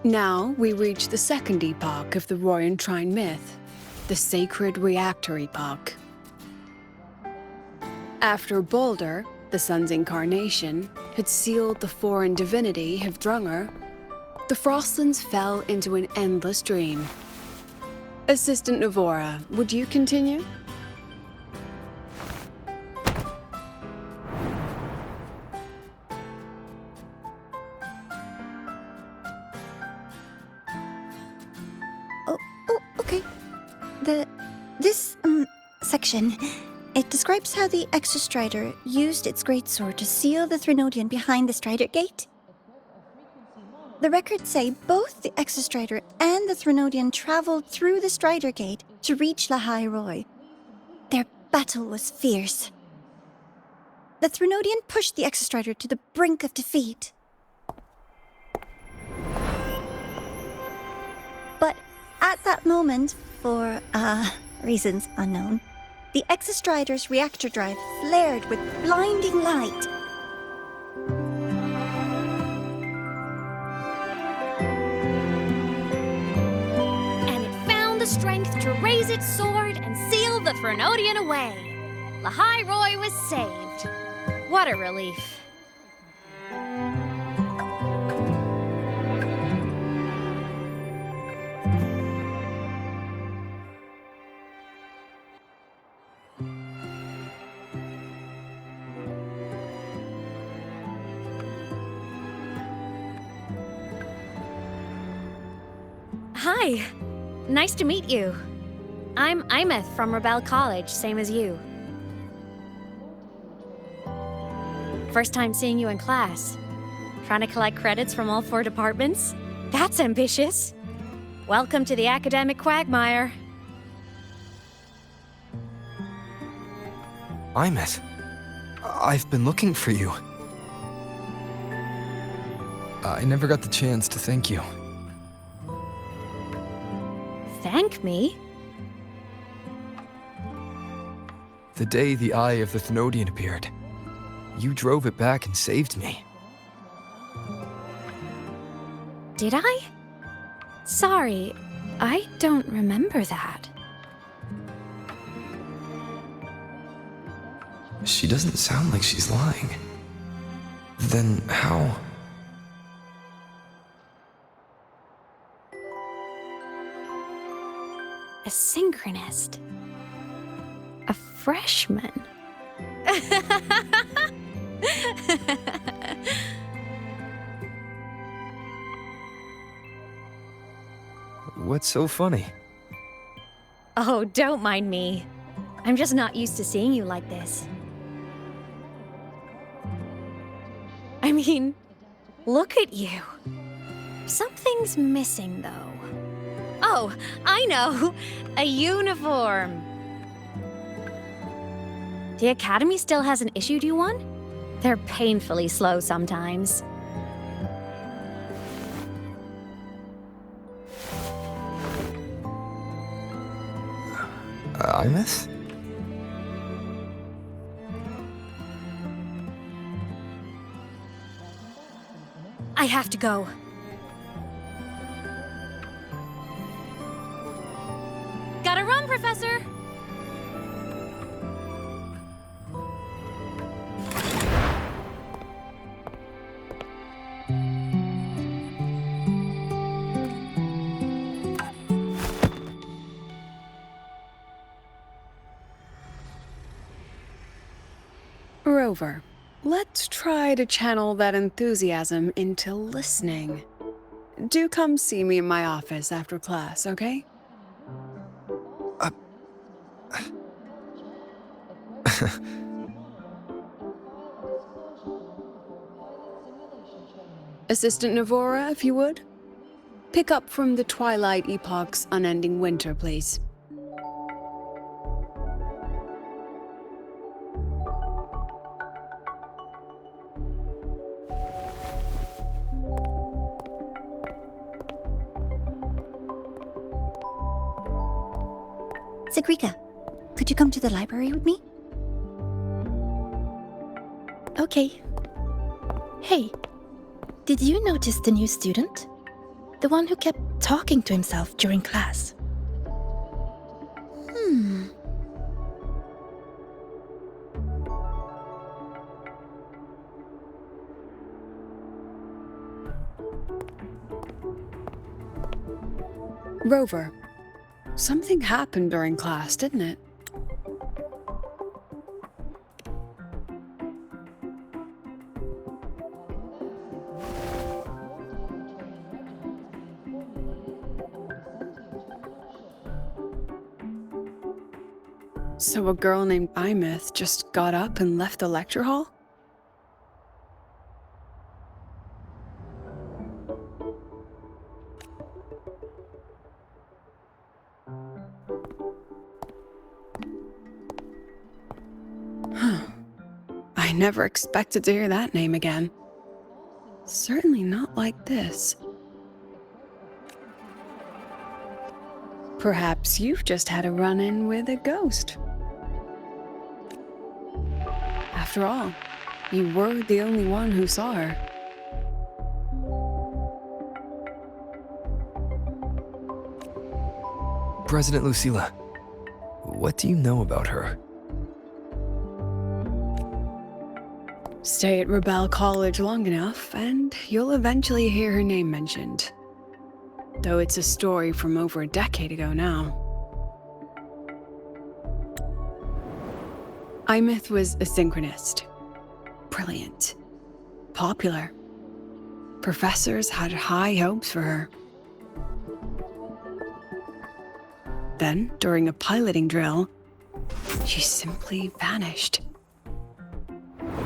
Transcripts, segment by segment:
Now we reach the second epoch of the Royan Trine myth, the Sacred Reactor Epoch. After Balder, the sun's incarnation, had sealed the foreign divinity Hivdrungr, the Frostlands fell into an endless dream. Assistant Navora, would you continue? Okay. This section, it describes how the Exostrider used its greatsword to seal the Threnodian behind the Strider Gate. The records say both the Exostrider and the Threnodian traveled through the Strider Gate to reach Lahai Roy. Their battle was fierce. The Threnodian pushed the Exostrider to the brink of defeat. But at that moment, for, reasons unknown, the Exostrider's reactor drive flared with blinding light. And it found the strength to raise its sword and seal the Threnodian away. Lahai Roy was saved. What a relief. Hi. Nice to meet you. I'm Imeth from Rebel College, same as you. First time seeing you in class. Trying to collect credits from all 4 departments? That's ambitious. Welcome to the academic quagmire. Imeth, I've been looking for you. I never got the chance to thank you. Thank me? The day the Eye of the Thenodian appeared, you drove it back and saved me. Did I? Sorry, I don't remember that. She doesn't sound like she's lying. Then how? A synchronist. A freshman. What's so funny? Oh, don't mind me. I'm just not used to seeing you like this. I mean, look at you. Something's missing, though. Oh, I know! A uniform! The Academy still hasn't issued you one? They're painfully slow sometimes. Imeth? I have to go. Gotta run, Professor! Rover, let's try to channel that enthusiasm into listening. Do come see me in my office after class, okay? Assistant Navora, if you would. Pick up from the Twilight Epoch's unending winter, please. Sigrika, could you come to the library with me? Okay. Hey, did you notice the new student? The one who kept talking to himself during class. Rover, something happened during class, didn't it? So a girl named Imith just got up and left the lecture hall? I never expected to hear that name again. Certainly not like this. Perhaps you've just had a run-in with a ghost. After all, you were the only one who saw her. President Lucilla, what do you know about her? Stay at Rebel College long enough, and you'll eventually hear her name mentioned. Though it's a story from over a decade ago now. Imith was a synchronist. Brilliant. Popular. Professors had high hopes for her. Then, during a piloting drill, she simply vanished.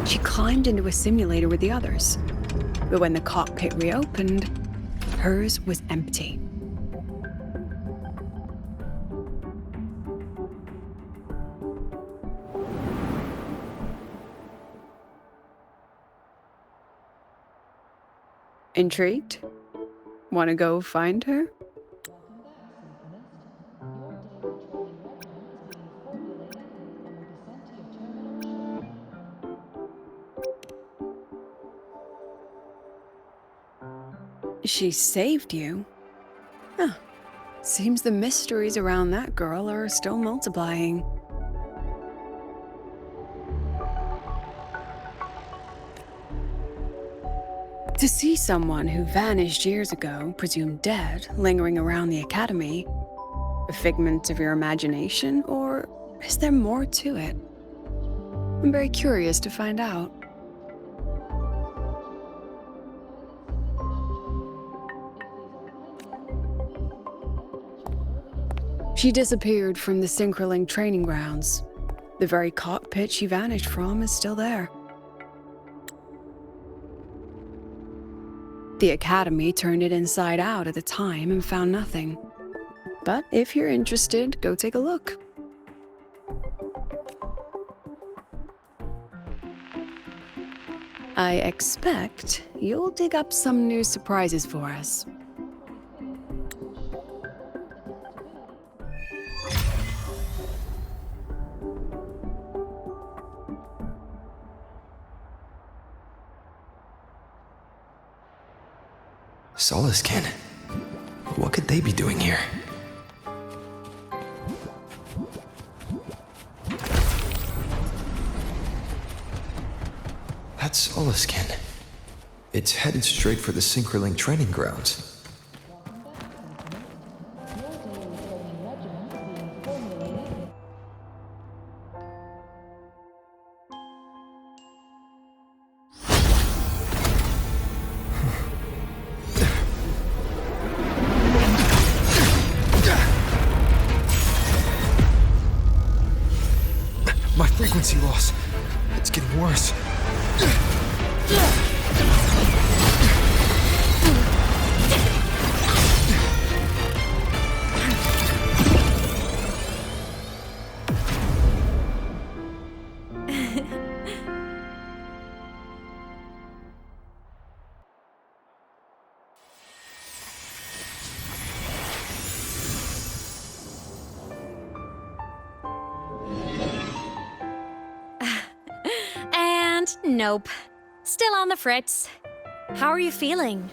She climbed into a simulator with the others, but when the cockpit reopened, hers was empty. Intrigued? Want to go find her? She saved you? Huh. Seems the mysteries around that girl are still multiplying. To see someone who vanished years ago, presumed dead, lingering around the academy, a figment of your imagination, or is there more to it? I'm very curious to find out. She disappeared from the Synchroling training grounds. The very cockpit she vanished from is still there. The Academy turned it inside out at the time and found nothing. But if you're interested, go take a look. I expect you'll dig up some new surprises for us. Solaskin? What could they be doing here? That's Solaskin. It's headed straight for the Synchroling training grounds. My frequency loss. It's getting worse. And nope. Still on the fritz. How are you feeling?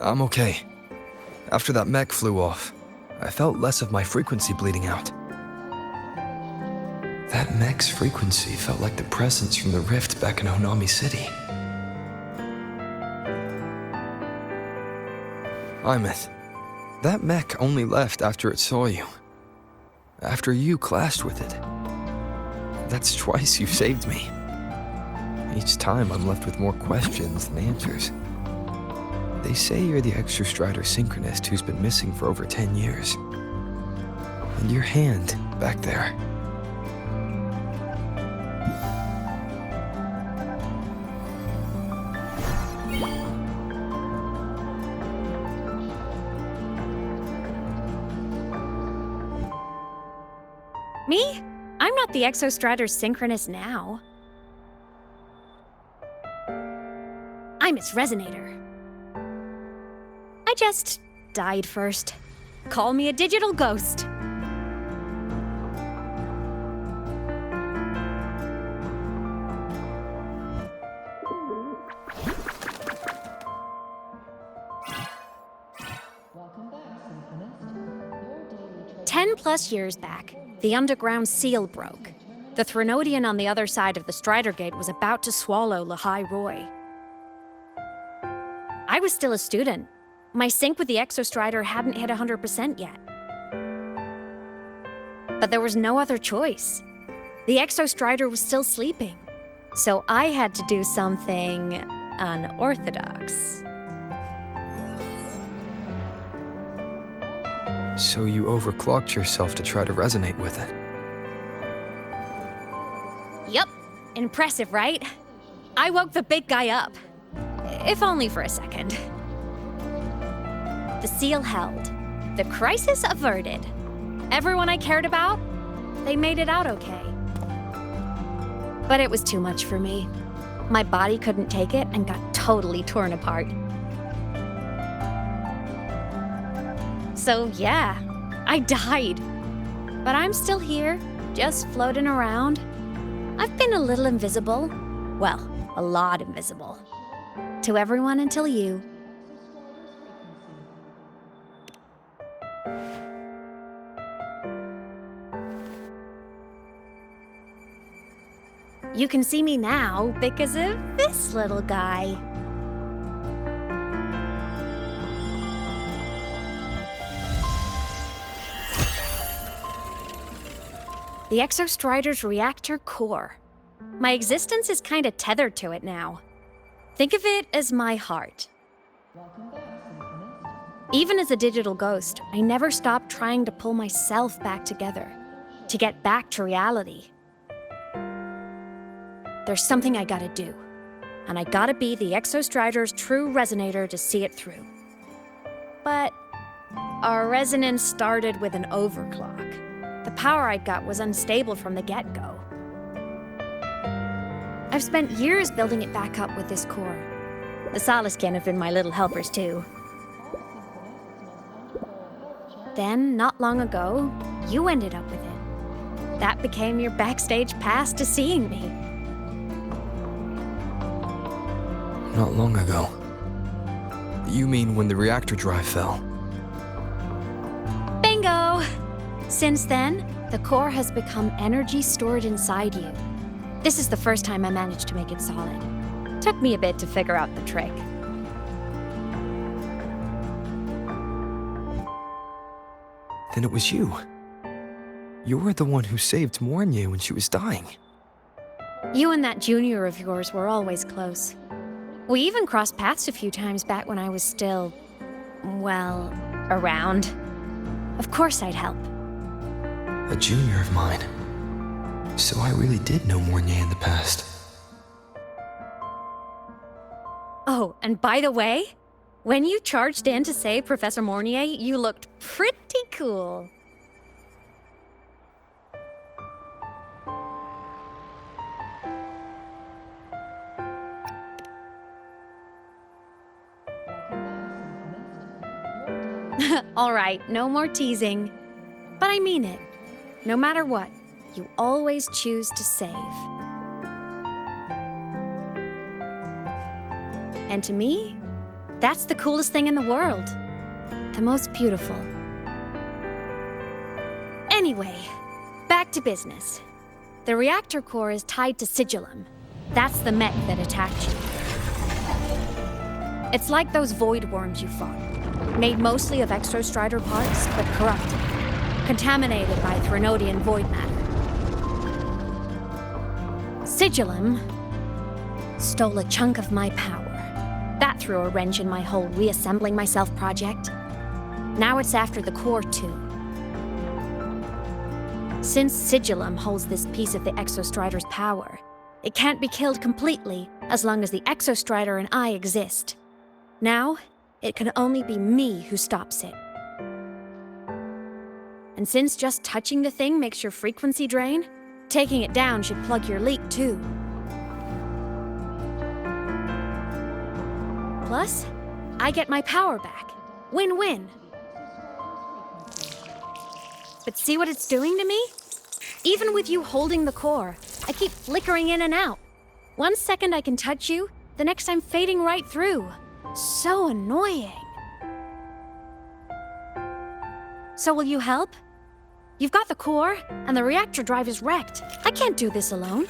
I'm okay. After that mech flew off, I felt less of my frequency bleeding out. That mech's frequency felt like the presence from the rift back in Honami City. Imeth, that mech only left after it saw you. After you clashed with it. That's twice you've saved me. Each time I'm left with more questions than answers. They say you're the Exostrider synchronist who's been missing for over 10 years. And your hand, back there. Me? I'm not the Exostrider synchronist now. I'm its resonator. I just died first. Call me a digital ghost. +10 years back, the underground seal broke. The Threnodian on the other side of the Strider Gate was about to swallow Lahai Roy. I was still a student. My sync with the Exostrider hadn't hit 100% yet. But there was no other choice. The Exostrider was still sleeping. So I had to do something unorthodox. So you overclocked yourself to try to resonate with it. Yup. Impressive, right? I woke the big guy up. If only for a second. The seal held. The crisis averted. Everyone I cared about, they made it out okay. But it was too much for me. My body couldn't take it and got totally torn apart. So yeah, I died. But I'm still here, just floating around. I've been a little invisible. Well, a lot invisible. To everyone until you. You can see me now because of this little guy. The Exostrider's reactor core. My existence is kinda tethered to it now. Think of it as my heart. Even as a digital ghost, I never stopped trying to pull myself back together, to get back to reality. There's something I gotta do, and I gotta be the Exostrider's true resonator to see it through. But our resonance started with an overclock. The power I got was unstable from the get-go. I've spent years building it back up with this core. The Soliskin have been my little helpers too. Then, not long ago, you ended up with it. That became your backstage pass to seeing me. Not long ago. You mean when the reactor drive fell? Bingo! Since then, the core has become energy stored inside you. This is the first time I managed to make it solid. Took me a bit to figure out the trick. Then it was you. You were the one who saved Mornye when she was dying. You and that junior of yours were always close. We even crossed paths a few times back when I was still, well, around. Of course I'd help. A junior of mine. So I really did know Mornye in the past. Oh, and by the way, when you charged in to save Professor Mornye, you looked pretty cool. All right, no more teasing. But I mean it. No matter what, you always choose to save. And to me, That's the coolest thing in the world. The most beautiful. Anyway, back to business. The reactor core is tied to Sigillum. That's the mech that attacked you. It's like those void worms you fought. Made mostly of exostrider parts, but corrupted. Contaminated by Threnodian void matter. Sigillum stole a chunk of my power. That threw a wrench in my whole reassembling myself project. Now it's after the core too. Since Sigillum holds this piece of the Exostrider's power, it can't be killed completely as long as the Exostrider and I exist. Now, it can only be me who stops it. And since just touching the thing makes your frequency drain, taking it down should plug your leak too. Plus, I get my power back. Win-win. But see what it's doing to me? Even with you holding the core, I keep flickering in and out. 1 second I can touch you, the next I'm fading right through. So annoying. So will you help? You've got the core, and the reactor drive is wrecked. I can't do this alone.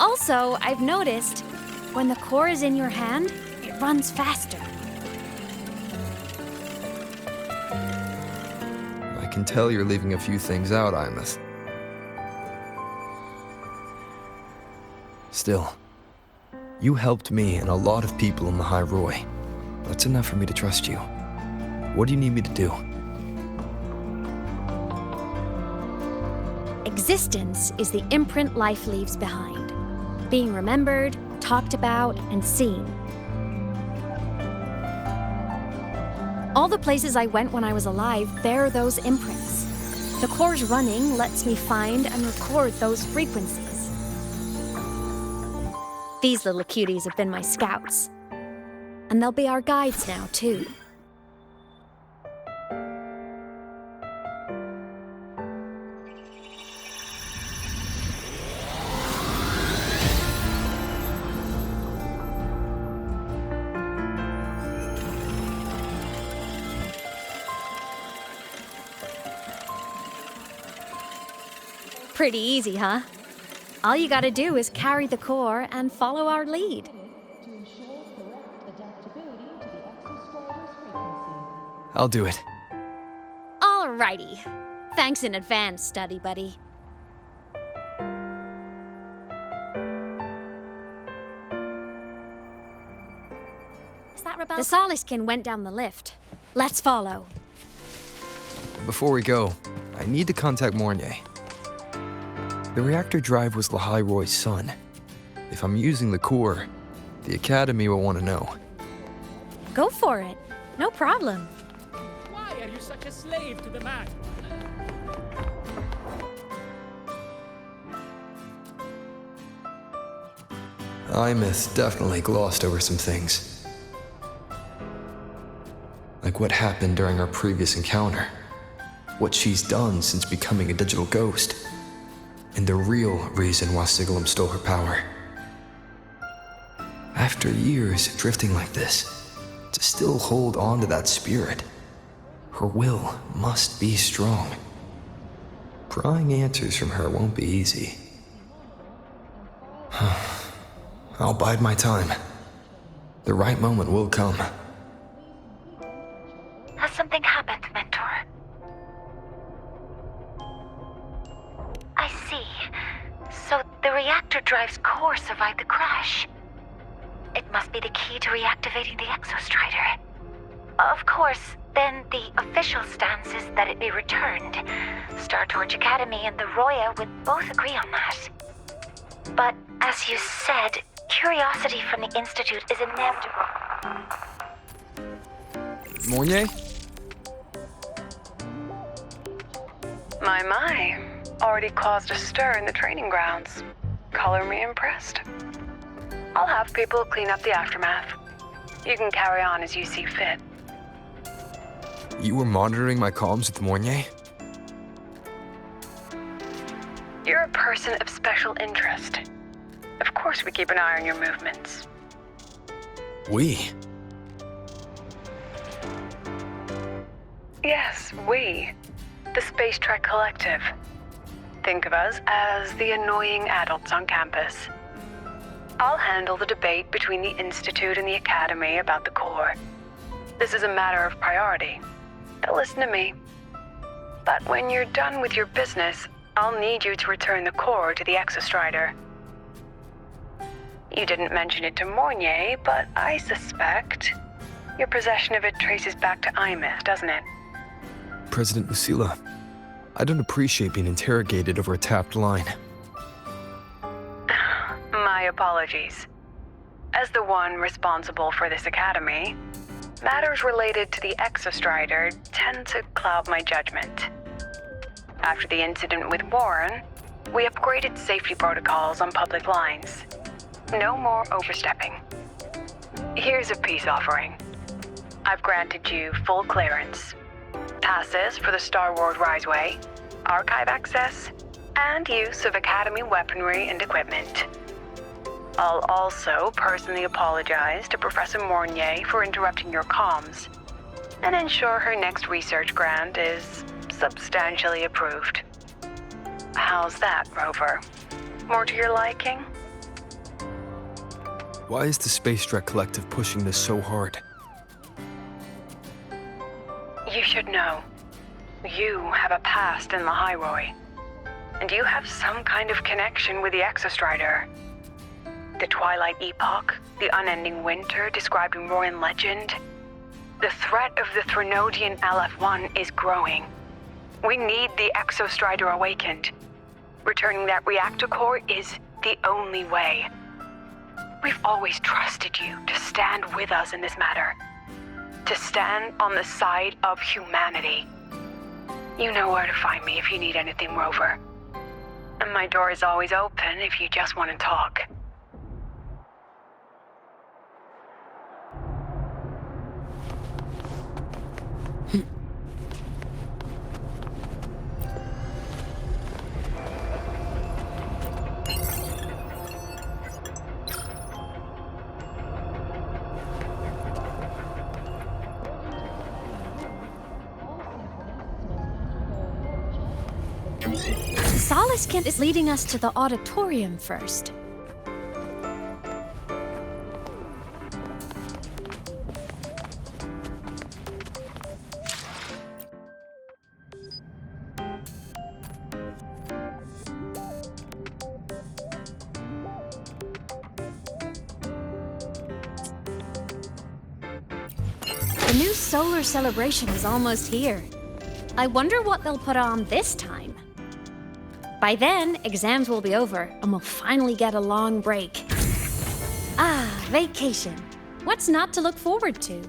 Also, I've noticed, when the core is in your hand, it runs faster. I can tell you're leaving a few things out, Imeth. Still, you helped me and a lot of people in the High Roy. That's enough for me to trust you. What do you need me to do? Existence is the imprint life leaves behind. Being remembered, talked about, and seen. All the places I went when I was alive bear those imprints. The core's running lets me find and record those frequencies. These little cuties have been my scouts. And they'll be our guides now, too. Pretty easy, huh? All you gotta do is carry the core and follow our lead. I'll do it. Alrighty. Thanks in advance, study buddy. Is that Rebel? The Soliskin went down the lift. Let's follow. Before we go, I need to contact Mornay. The reactor drive was Lahai Roy's son. If I'm using the core, the Academy will want to know. Go for it. No problem. Why are you such a slave to the man? Imeth definitely glossed over some things. Like what happened during our previous encounter. What she's done since becoming a digital ghost. And the real reason why Sigillum stole her power. After years drifting like this, to still hold on to that spirit, her will must be strong. Prying answers from her won't be easy. I'll bide my time. The right moment will come. Has something happened, Mentor? I see. So the reactor drive's core survived the crash. It must be the key to reactivating the Exostrider. Of course, then the official stance is that it be returned. Star Torch Academy and the Roya would both agree on that. But as you said, curiosity from the Institute is inevitable. Mornay? My. Already caused a stir in the training grounds. Color me impressed. I'll have people clean up the aftermath. You can carry on as you see fit. You were monitoring my comms with Mornay? You're a person of special interest. Of course we keep an eye on your movements. We? Yes, we. The Space Trek Collective. Think of us as the annoying adults on campus. I'll handle the debate between the Institute and the Academy about the core. This is a matter of priority. They'll listen to me. But when you're done with your business, I'll need you to return the core to the Exostrider. You didn't mention it to Mornier, but I suspect your possession of it traces back to Imith, doesn't it? President Lucilla, I don't appreciate being interrogated over a tapped line. My apologies. As the one responsible for this academy, matters related to the Exostrider tend to cloud my judgment. After the incident with Warren, we upgraded safety protocols on public lines. No more overstepping. Here's a peace offering. I've granted you full clearance. Passes for the Star Wars Riseway, archive access, and use of Academy weaponry and equipment. I'll also personally apologize to Professor Mornier for interrupting your comms, and ensure her next research grant is substantially approved. How's that, Rover? More to your liking? Why is the Space Trek Collective pushing this so hard? You should know. You have a past in the Hyroi, and you have some kind of connection with the Exostrider. The Twilight Epoch, the unending winter described in Royan legend. The threat of the Threnodian LF-1 is growing. We need the Exostrider awakened. Returning that reactor core is the only way. We've always trusted you to stand with us in this matter. To stand on the side of humanity. You know where to find me if you need anything, Rover. And my door is always open if you just want to talk. Solace is leading us to the auditorium first. The new solar celebration is almost here. I wonder what they'll put on this time. By then, exams will be over, and we'll finally get a long break. Ah, vacation. What's not to look forward to?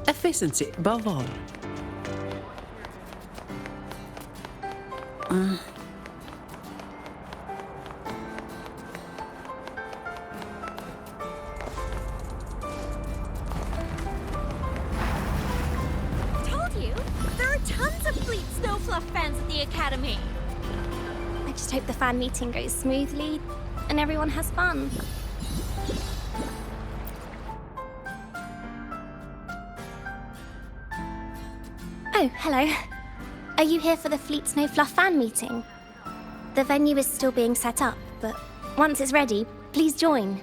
Efficiency above all. Fans at the Academy. I just hope the fan meeting goes smoothly and everyone has fun. Oh, hello. Are you here for the Fleet Snow Fluff fan meeting? The venue is still being set up, but once it's ready, please join.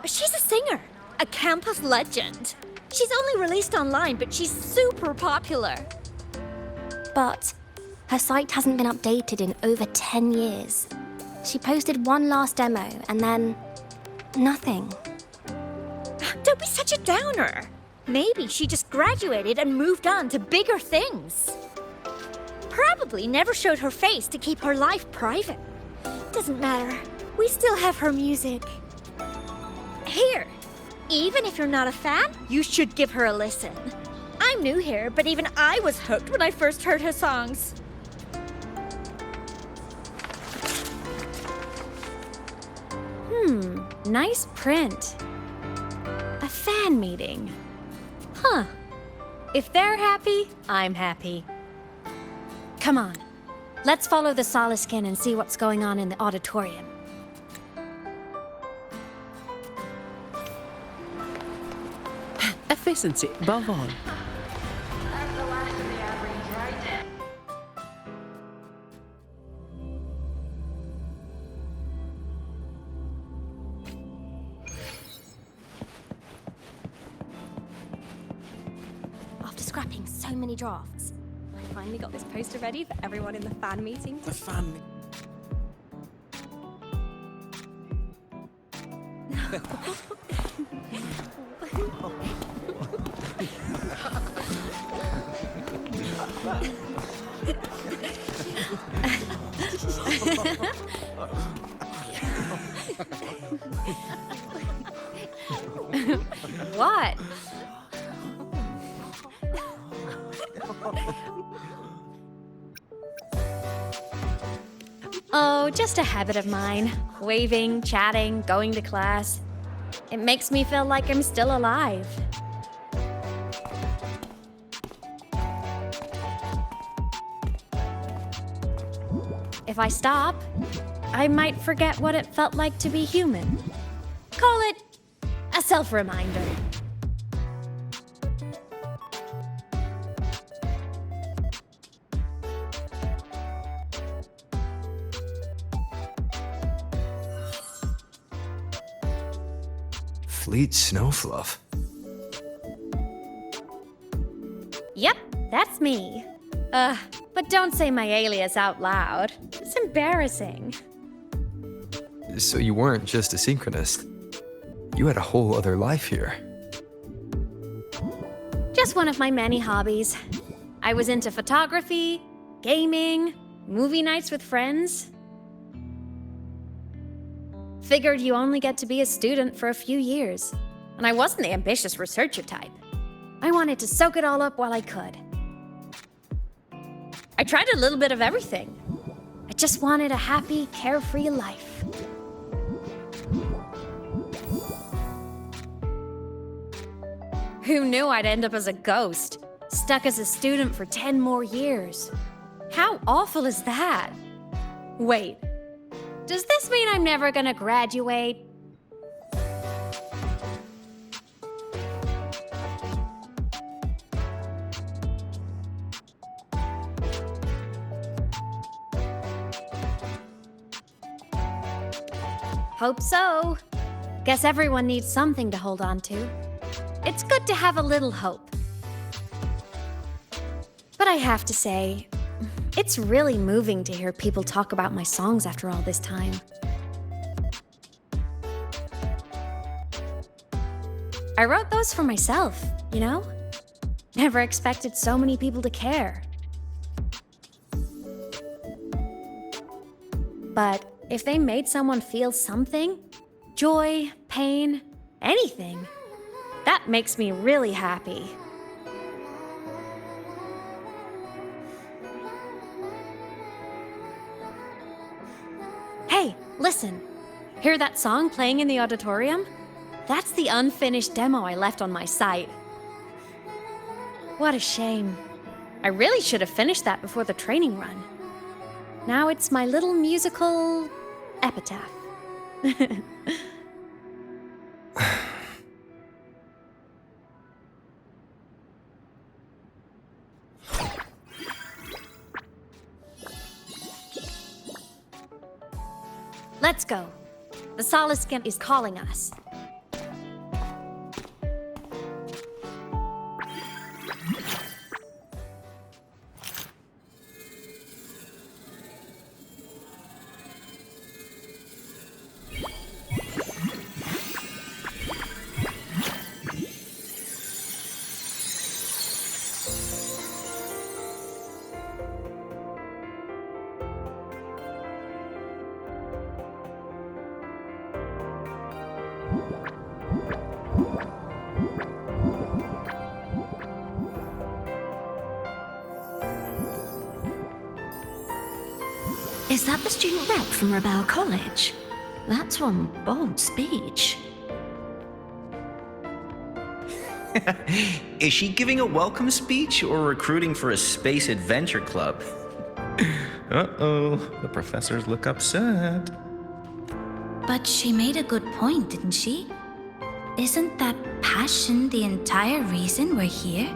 She's a singer, a campus legend. She's only released online, but she's super popular. But her site hasn't been updated in over 10 years. She posted one last demo and then nothing. Don't be such a downer. Maybe she just graduated and moved on to bigger things. Probably never showed her face to keep her life private. Doesn't matter. We still have her music. Here, even if you're not a fan, you should give her a listen. I'm new here, but even I was hooked when I first heard her songs. Nice print. A fan meeting. Huh. If they're happy, I'm happy. Come on. Let's follow the Soliskin and see what's going on in the auditorium. Efficiency, above all. After scrapping so many drafts, I finally got this poster ready for everyone in the fan meeting. The fun. What? Oh, just a habit of mine. Waving, chatting, going to class. It makes me feel like I'm still alive. If I stop, I might forget what it felt like to be human. Call it a self-reminder. Fleet Snowfluff. Yep, that's me. But don't say my alias out loud. It's embarrassing. So you weren't just a synchronist. You had a whole other life here. Just one of my many hobbies. I was into photography, gaming, movie nights with friends. Figured you only get to be a student for a few years. And I wasn't the ambitious researcher type. I wanted to soak it all up while I could. I tried a little bit of everything. I just wanted a happy, carefree life. Who knew I'd end up as a ghost, stuck as a student for 10 more years? How awful is that? Wait, does this mean I'm never gonna graduate? Hope so. Guess everyone needs something to hold on to. It's good to have a little hope. But I have to say, it's really moving to hear people talk about my songs after all this time. I wrote those for myself, you know? Never expected so many people to care. But if they made someone feel something, joy, pain, anything, that makes me really happy. Hey, listen. Hear that song playing in the auditorium? That's the unfinished demo I left on my site. What a shame. I really should have finished that before the training run. Now it's my little musical epitaph. Let's go. The Soliskin is calling us. Is that the student rep from Rebel College? That's one bold speech. Is she giving a welcome speech or recruiting for a space adventure club? Uh-oh, the professors look upset. But she made a good point, didn't she? Isn't that passion the entire reason we're here?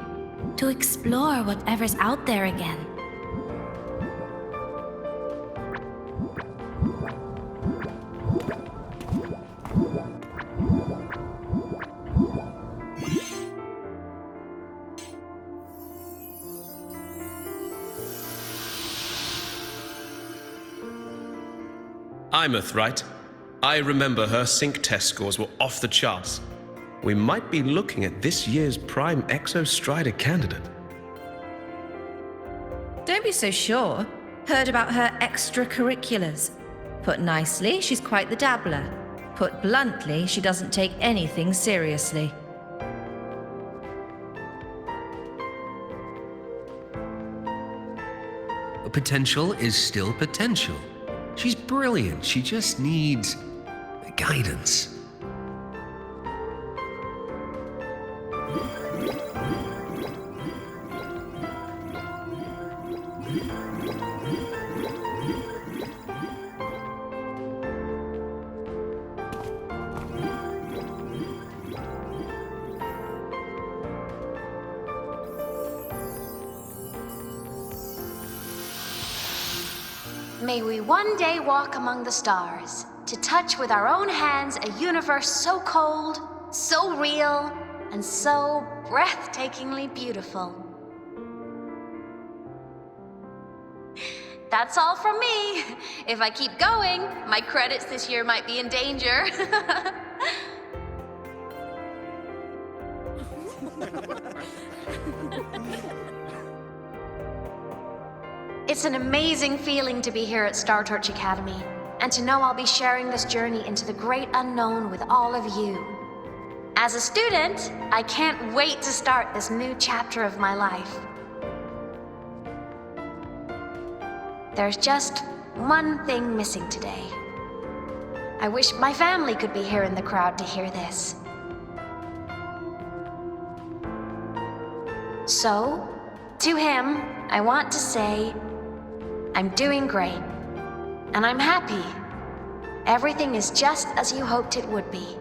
To explore whatever's out there again. Imeth, right? I remember her sync test scores were off the charts. We might be looking at this year's prime Exo Strider candidate. Don't be so sure. Heard about her extracurriculars. Put nicely, she's quite the dabbler. Put bluntly, she doesn't take anything seriously. Potential is still potential. She's brilliant. She just needs guidance. May we one day walk among the stars, to touch with our own hands a universe so cold, so real, and so breathtakingly beautiful. That's all from me. If I keep going, my credits this year might be in danger. It's an amazing feeling to be here at Star Torch Academy, and to know I'll be sharing this journey into the great unknown with all of you. As a student, I can't wait to start this new chapter of my life. There's just one thing missing today. I wish my family could be here in the crowd to hear this. So, to him, I want to say, I'm doing great, and I'm happy. Everything is just as you hoped it would be.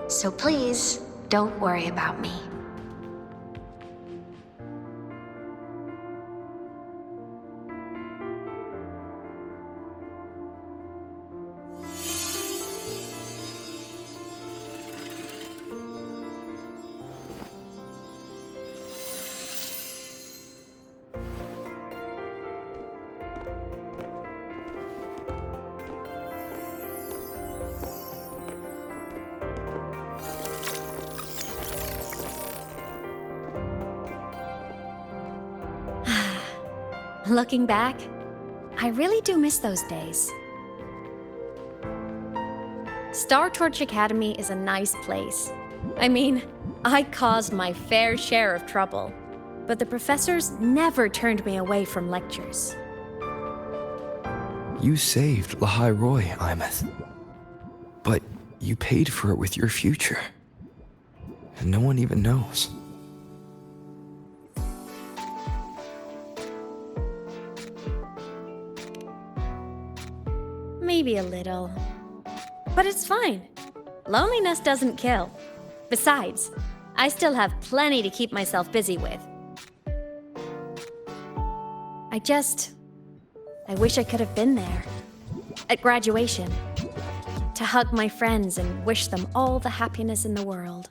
So please, don't worry about me. Looking back, I really do miss those days. Star Torch Academy is a nice place. I mean, I caused my fair share of trouble, but the professors never turned me away from lectures. You saved Lahai Roy, Imeth. But you paid for it with your future. And no one even knows. Maybe a little. But it's fine. Loneliness doesn't kill. Besides, I still have plenty to keep myself busy with. I wish I could have been there. At graduation. To hug my friends and wish them all the happiness in the world.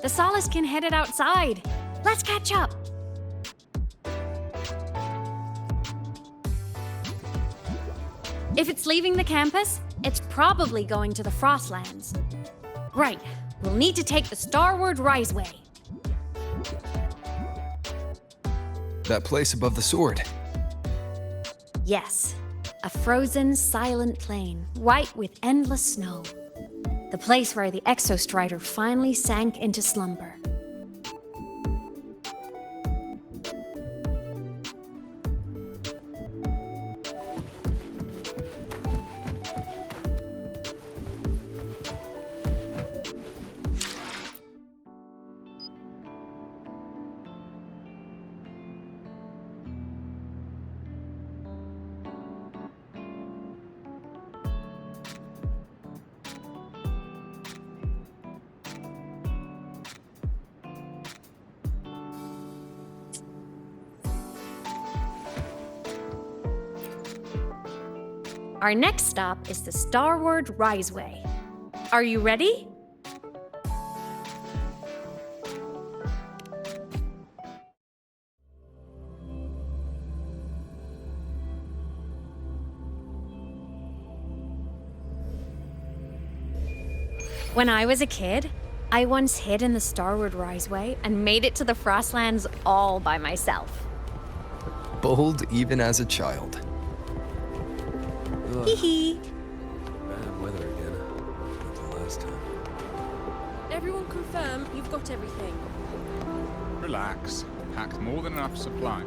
The Solace can headed outside. Let's catch up. If it's leaving the campus, it's probably going to the Frostlands. Right, we'll need to take the Starward Riseway. That place above the sword. Yes, a frozen, silent plain, white with endless snow. The place where the Exostrider finally sank into slumber. Our next stop is the Starward Riseway. Are you ready? When I was a kid, I once hid in the Starward Riseway and made it to the Frostlands all by myself. Bold even as a child. Hee hee. Bad weather again. Like the last time. Everyone confirm you've got everything. Relax. Packed more than enough supply.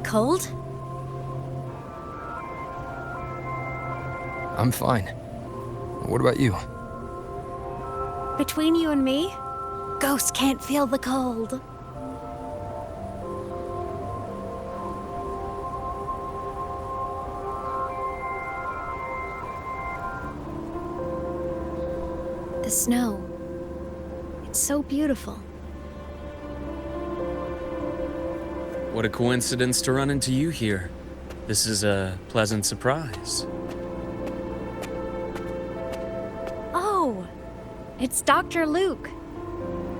Cold? I'm fine. What about you? Between you and me, ghosts can't feel the cold. The snow. It's so beautiful. What a coincidence to run into you here. This is a pleasant surprise. Oh, it's Dr. Luke.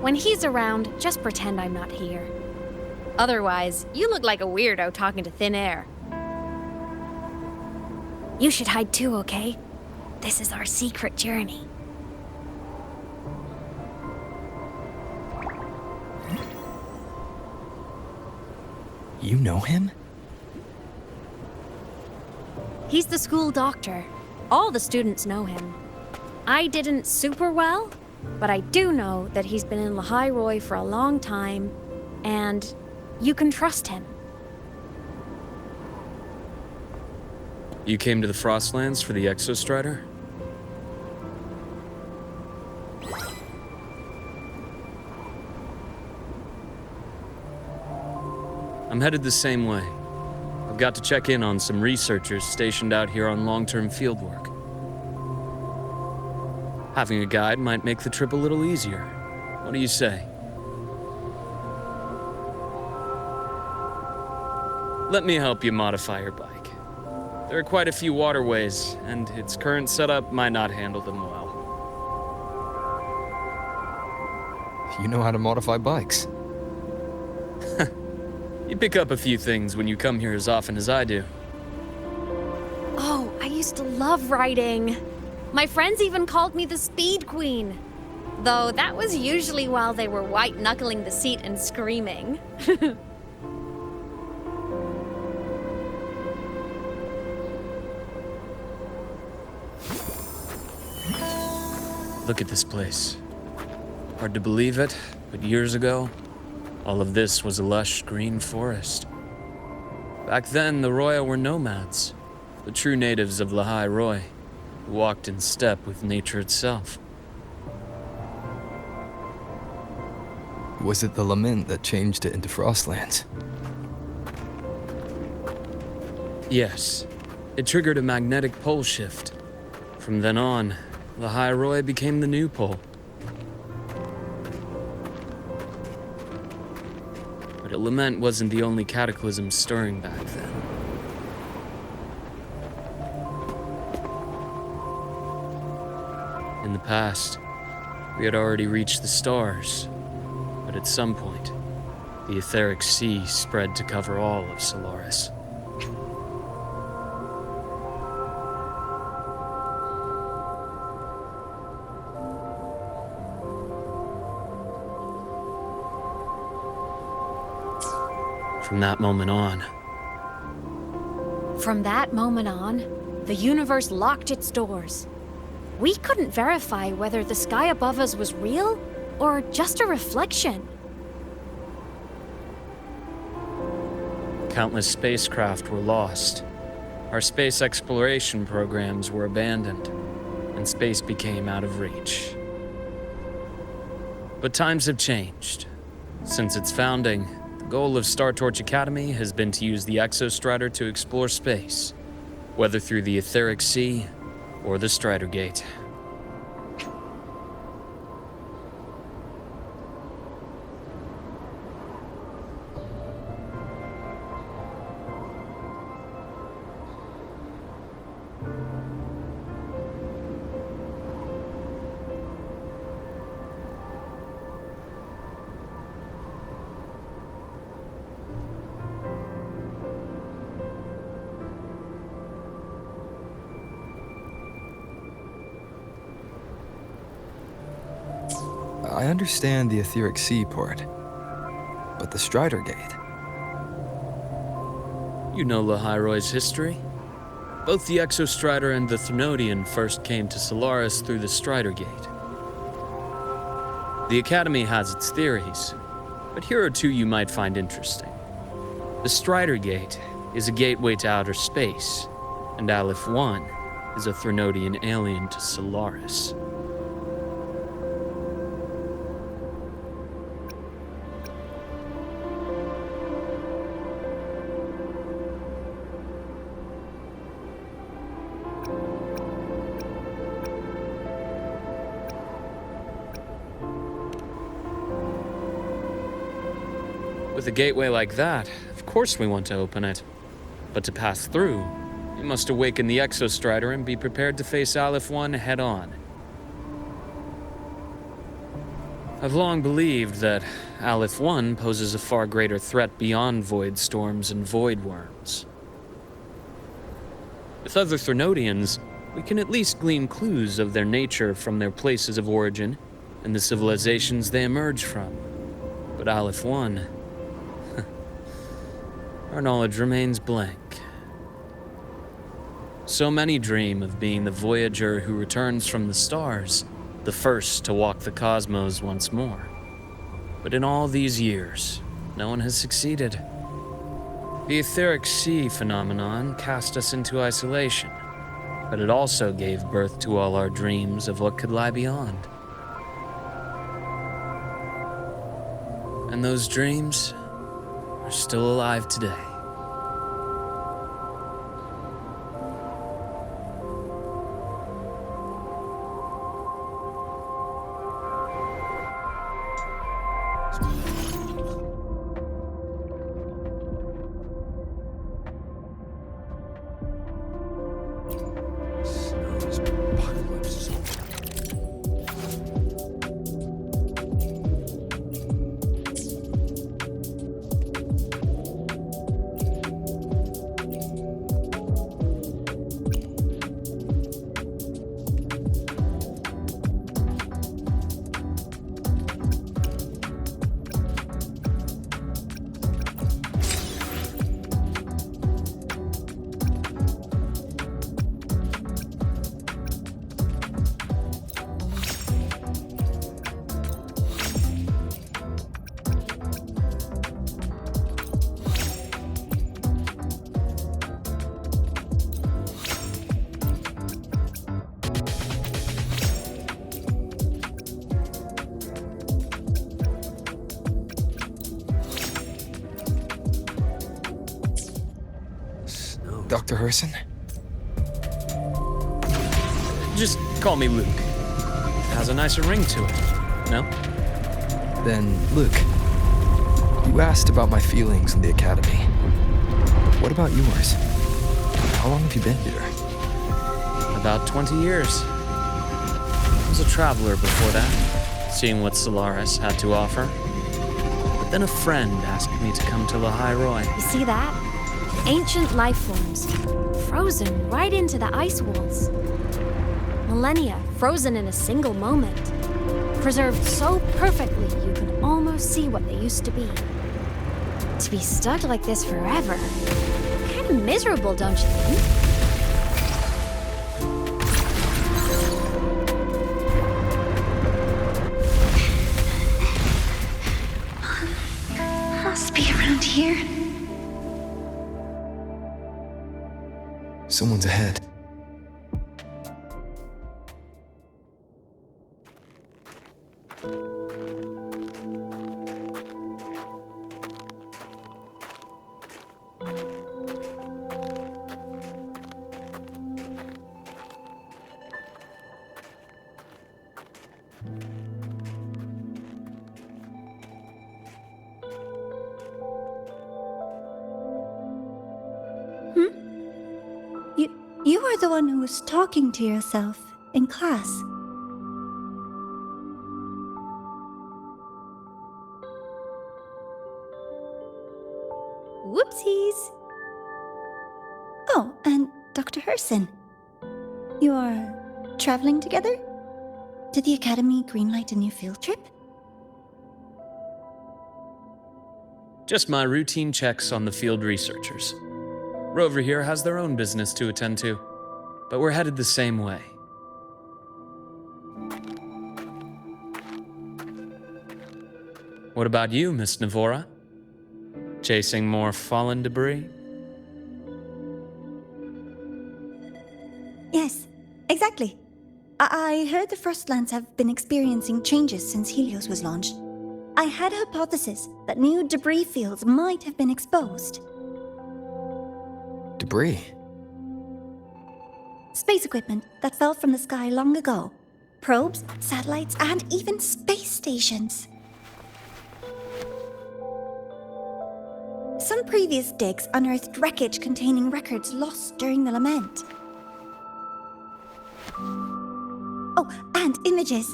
When he's around, just pretend I'm not here. Otherwise, you look like a weirdo talking to thin air. You should hide too, okay? This is our secret journey. You know him? He's the school doctor. All the students know him. I didn't super well, but I do know that he's been in Lehigh Roy for a long time, and you can trust him. You came to the Frostlands for the Exostrider? I'm headed the same way. I've got to check in on some researchers stationed out here on long-term fieldwork. Having a guide might make the trip a little easier. What do you say? Let me help you modify your bike. There are quite a few waterways, and its current setup might not handle them well. You know how to modify bikes. You pick up a few things when you come here as often as I do. Oh, I used to love riding. My friends even called me the Speed Queen. Though that was usually while they were white-knuckling the seat and screaming. Look at this place. Hard to believe it, but years ago, all of this was a lush green forest. Back then, the Roya were nomads, the true natives of Lehigh Roy, who walked in step with nature itself. Was it the lament that changed it into Frostlands? Yes, it triggered a magnetic pole shift. From then on, the High Roy became the new pole. But Lament wasn't the only cataclysm stirring back then. In the past, we had already reached the stars, but at some point, the etheric sea spread to cover all of Solaris. From that moment on, the universe locked its doors. We couldn't verify whether the sky above us was real or just a reflection. Countless spacecraft were lost. Our space exploration programs were abandoned, and space became out of reach. But times have changed. Since its founding, the goal of Star Torch Academy has been to use the Exostrider to explore space, whether through the etheric sea or the Strider Gate. I understand the etheric sea part, but the Strider Gate. You know Lahairoy's history. Both the Exostrider and the Thenodian first came to Solaris through the Strider Gate. The Academy has its theories, but here are two you might find interesting. The Strider Gate is a gateway to outer space, and Aleph 1 is a Thenodian alien to Solaris. With a gateway like that, of course we want to open it. But to pass through, you must awaken the Exostrider and be prepared to face Aleph 1 head-on. I've long believed that Aleph 1 poses a far greater threat beyond void storms and void worms. With other Thenodians, we can at least glean clues of their nature from their places of origin and the civilizations they emerge from. But Aleph 1... our knowledge remains blank. So many dream of being the Voyager who returns from the stars, the first to walk the cosmos once more. But in all these years, no one has succeeded. The etheric sea phenomenon cast us into isolation, but it also gave birth to all our dreams of what could lie beyond. And those dreams are still alive today. Dr. Herson? Just Call me Luke. It has a nicer ring to it, no? Then, Luke, you asked about my feelings in the academy. What about yours? How long have you been here? About 20 years. I was a traveler before that, seeing what Solaris had to offer. But then a friend asked me to come to Lahai Roi. You see that? Ancient life forms, frozen right into the ice walls. Millennia frozen in a single moment. Preserved so perfectly you could almost see what they used to be. To be stuck like this forever. Kind of miserable, don't you think? Must be around here. Someone's ahead. You are the one who was talking to yourself in class. Whoopsies. Oh, and Dr. Herson. You are traveling together? Did the Academy greenlight a new field trip? Just my routine checks on the field researchers. Rover here has their own business to attend to, but we're headed the same way. What about you, Miss Navora? Chasing more fallen debris? Yes, exactly. I heard the Frostlands have been experiencing changes since Helios was launched. I had a hypothesis that new debris fields might have been exposed. Debris? Space equipment that fell from the sky long ago. Probes, satellites, and even space stations. Some previous digs unearthed wreckage containing records lost during the lament. Oh, and images.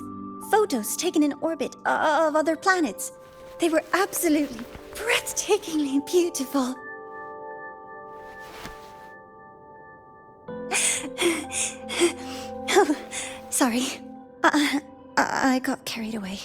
Photos taken in orbit of other planets. They were absolutely breathtakingly beautiful. Oh, sorry. I got carried away.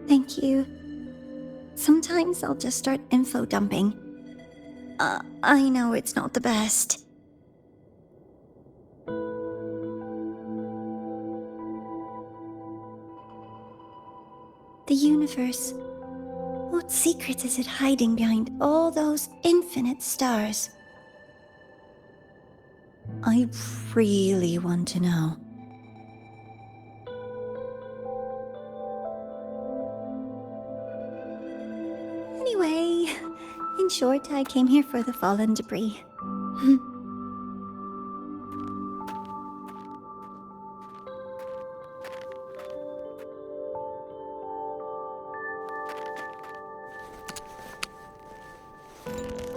Thank you. Sometimes I'll just start info dumping. I know it's not the best. The universe. What secret is it hiding behind all those infinite stars? I really want to know. Anyway, in short, I came here for the fallen debris.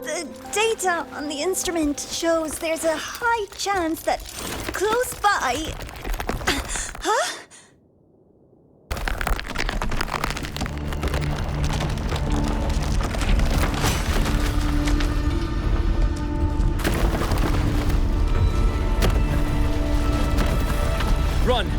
The data on the instrument shows there's a high chance that close by... Huh? Run!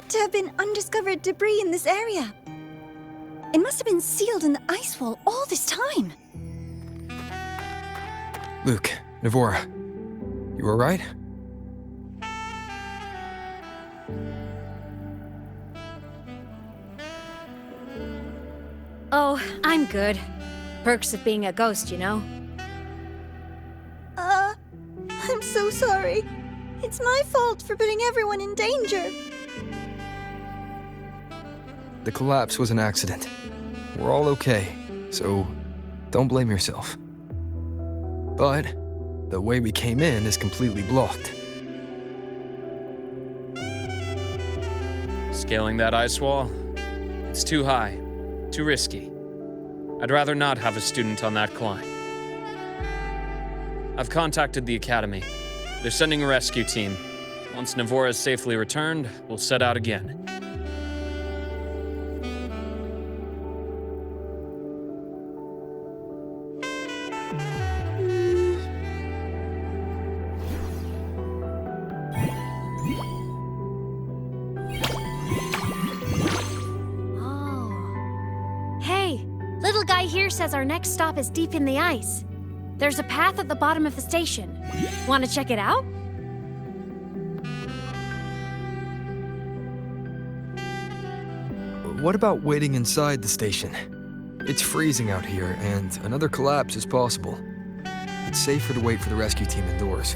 to have been undiscovered debris in this area. It must have been sealed in the ice wall all this time. Luke, Navora, you alright? Oh, I'm good. Perks of being a ghost, you know? I'm so sorry. It's my fault for putting everyone in danger. The collapse was an accident. We're all okay, so don't blame yourself. But the way we came in is completely blocked. Scaling that ice wall? It's too high, too risky. I'd rather not have a student on that climb. I've contacted the Academy. They're sending a rescue team. Once Navora is safely returned, we'll set out again. Hey, little guy here says our next stop is deep in the ice. There's a path at the bottom of the station. Want to check it out? What about waiting inside the station? It's freezing out here, and another collapse is possible. It's safer to wait for the rescue team indoors.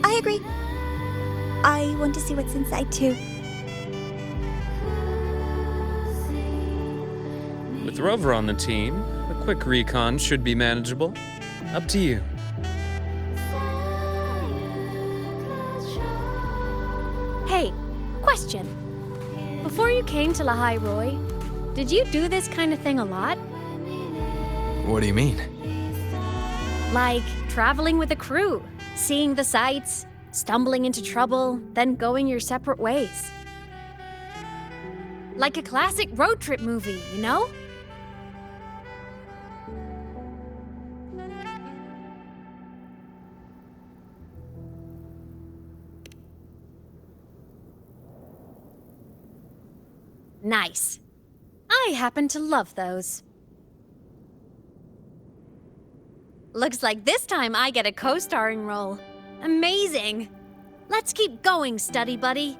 I agree. I want to see what's inside too. With Rover on the team, a quick recon should be manageable. Up to you. Hey, question. Before you came to Lahai Roy, did you do this kind of thing a lot? What do you mean? Like traveling with a crew, seeing the sights, stumbling into trouble, then going your separate ways. Like a classic road trip movie, you know? Nice. I happen to love those. Looks like this time I get a co-starring role. Amazing. Let's keep going, study buddy.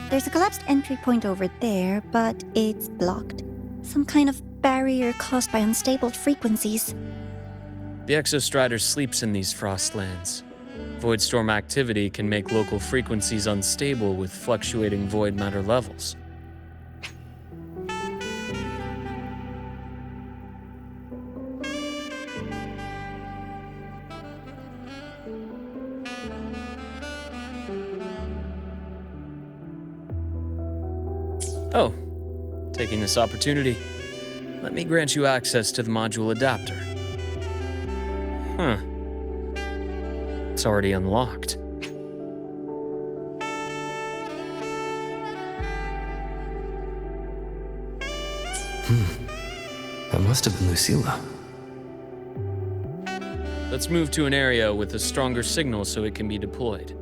There's a collapsed entry point over there, but it's blocked. Some kind of barrier caused by unstable frequencies. The Exostrider sleeps in these frostlands. Void storm activity can make local frequencies unstable with fluctuating void matter levels. Oh, taking this opportunity, let me grant you access to the module adapter. Huh. It's already unlocked. That must have been Lucilla. Let's move to an area with a stronger signal so it can be deployed.